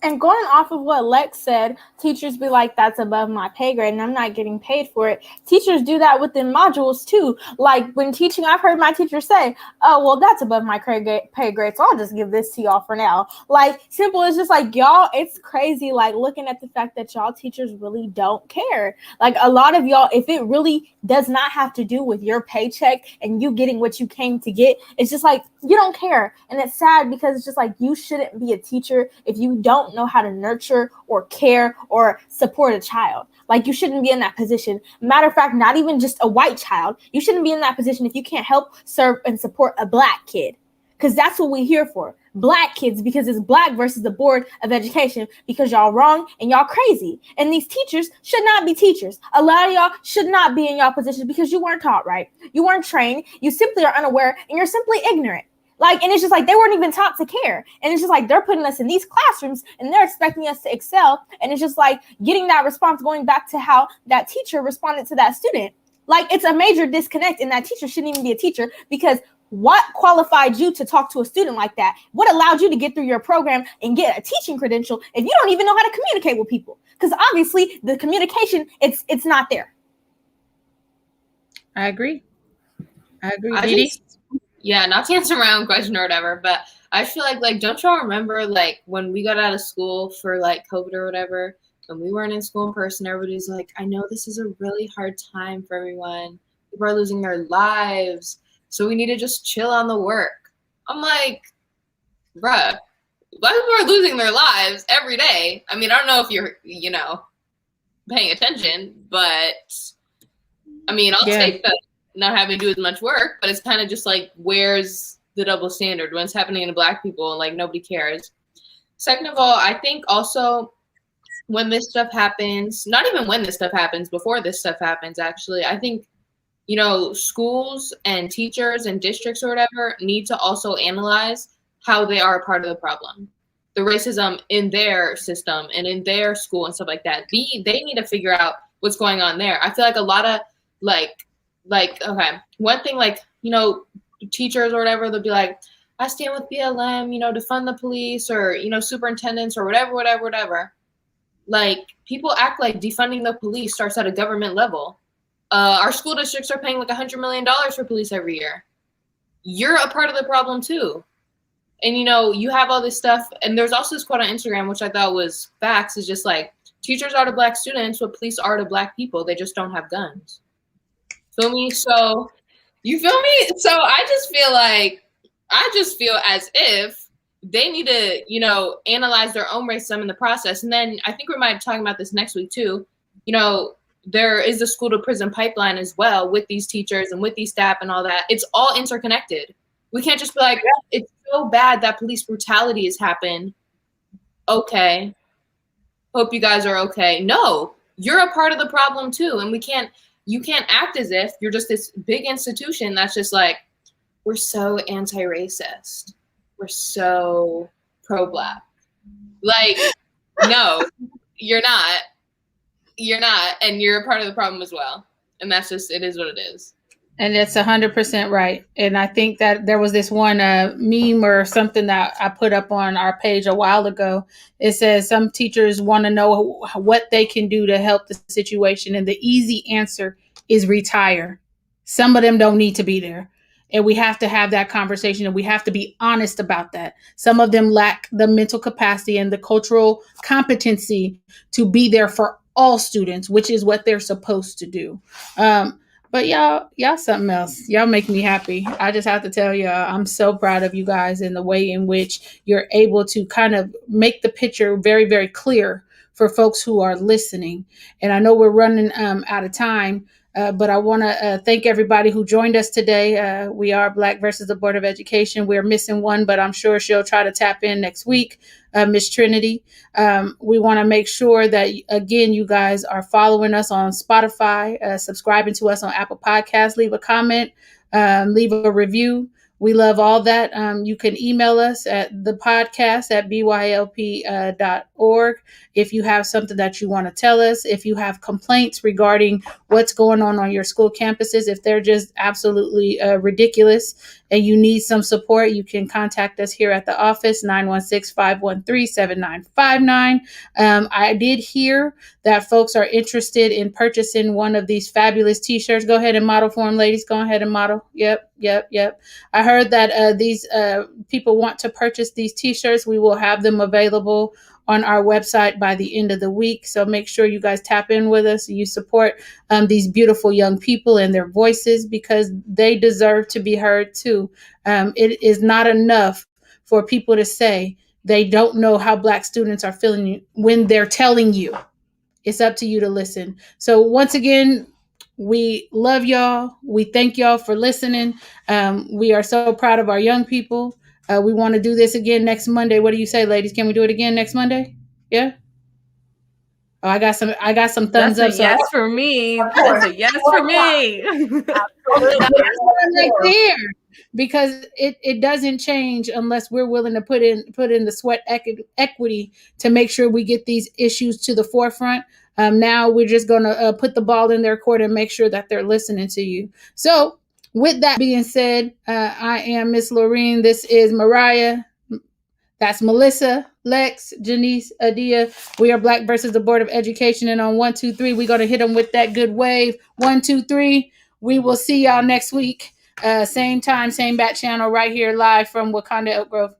And going off of what Lex said, teachers be like, that's above my pay grade and I'm not getting paid for it. Teachers do that within modules too. Like when teaching, I've heard my teacher say, oh, well, that's above my pay grade, so I'll just give this to y'all for now. Like simple, it's just like, y'all, it's crazy. Like looking at the fact that y'all teachers really don't care. Like a lot of y'all, if it really does not have to do with your paycheck and you getting what you came to get, it's just like, you don't care. And it's sad because it's just like, you shouldn't be a teacher if you don't know how to nurture or care or support a child. Like you shouldn't be in that position. Matter of fact, not even just a white child. You shouldn't be in that position if you can't help, serve, and support a Black kid. because that's what we're here for. Black kids, because it's Black versus the Board of Education, because y'all wrong and y'all crazy. And these teachers should not be teachers. A lot of y'all should not be in y'all positions because you weren't taught right. You weren't trained. You simply are unaware and you're simply ignorant. Like, and it's just like they weren't even taught to care. And it's just like they're putting us in these classrooms and they're expecting us to excel. And it's just like getting that response, going back to how that teacher responded to that student. Like, it's a major disconnect, and that teacher shouldn't even be a teacher, because what qualified you to talk to a student like that? What allowed you to get through your program and get a teaching credential if you don't even know how to communicate with people? Because obviously the communication, it's not there. I agree. Didi? Yeah, not to answer my own question or whatever, but I feel like don't y'all remember like when we got out of school for like COVID or whatever, when we weren't in school in person, everybody's like, I know this is a really hard time for everyone. People are losing their lives, so we need to just chill on the work. I'm like, bruh, Black people are losing their lives every day. I mean, I don't know if you're, paying attention, but I mean, I'll take that. Not having to do as much work, but it's kind of just like, where's the double standard when it's happening to Black people and like nobody cares? Second of all, I think also when this stuff happens, not even when this stuff happens, before this stuff happens, actually, I think, schools and teachers and districts or whatever need to also analyze how they are a part of the problem. The racism in their system and in their school and stuff like that. They need to figure out what's going on there. I feel like a lot of okay, one thing, teachers or whatever, they'll be like, I stand with BLM, defund the police, or, superintendents or whatever. Like, people act like defunding the police starts at a government level. Our school districts are paying like $100 million for police every year. You're a part of the problem too. And, you have all this stuff. And there's also this quote on Instagram, which I thought was facts, is just like, teachers are to Black students what police are to Black people. They just don't have guns. Feel me? So, you feel me? So I just feel as if they need to, analyze their own racism in the process. And then I think we might be talking about this next week too. There is the school to prison pipeline as well with these teachers and with these staff and all that. It's all interconnected. We can't just be like, it's so bad that police brutality has happened. Okay. Hope you guys are okay. No, you're a part of the problem too. And you can't act as if you're just this big institution that's just like, we're so anti-racist. We're so pro-Black. Like, no, you're not. You're not. And you're a part of the problem as well. And that's just, it is what it is. And it's 100% right. And I think that there was this one meme or something that I put up on our page a while ago. It says some teachers want to know what they can do to help the situation. And the easy answer is retire. Some of them don't need to be there. And we have to have that conversation, and we have to be honest about that. Some of them lack the mental capacity and the cultural competency to be there for all students, which is what they're supposed to do. But y'all something else. Y'all make me happy. I just have to tell y'all, I'm so proud of you guys in the way in which you're able to kind of make the picture very, very clear for folks who are listening. And I know we're running out of time, but I want to thank everybody who joined us today. We are Black versus the Board of Education. We're missing one, but I'm sure she'll try to tap in next week. Miss Trinity. We want to make sure that, again, you guys are following us on Spotify, subscribing to us on Apple Podcasts, leave a comment, leave a review. We love all that. You can email us at the podcast at bylp.org if you have something that you want to tell us, if you have complaints regarding what's going on your school campuses, if they're just absolutely ridiculous and you need some support, you can contact us here at the office, 916-513-7959. I did hear that folks are interested in purchasing one of these fabulous t-shirts. Go ahead and model for them, ladies. Go ahead and model. Yep. I heard that these people want to purchase these t-shirts. We will have them available on our website by the end of the week. So make sure you guys tap in with us. You support these beautiful young people and their voices, because they deserve to be heard too. It is not enough for people to say they don't know how Black students are feeling when they're telling you. It's up to you to listen. So once again, we love y'all. We thank y'all for listening. We are so proud of our young people. We want to do this again next Monday. What do you say, ladies? Can we do it again next Monday? Yeah. Oh, I got some thumbs That's a up. So yes for me. That's a yes for me. that's what I like to hear, because it doesn't change unless we're willing to put in the sweat equity to make sure we get these issues to the forefront. Now we're just going to put the ball in their court and make sure that they're listening to you. So with that being said, I am Miss Lorene. This is Mariah. That's Melissa, Lex, Janice, Adia. We are Black versus the Board of Education. And on 1, 2, 3, we're going to hit them with that good wave. 1, 2, 3. We will see y'all next week. Same time, same bat channel right here live from Wakanda Elk Grove.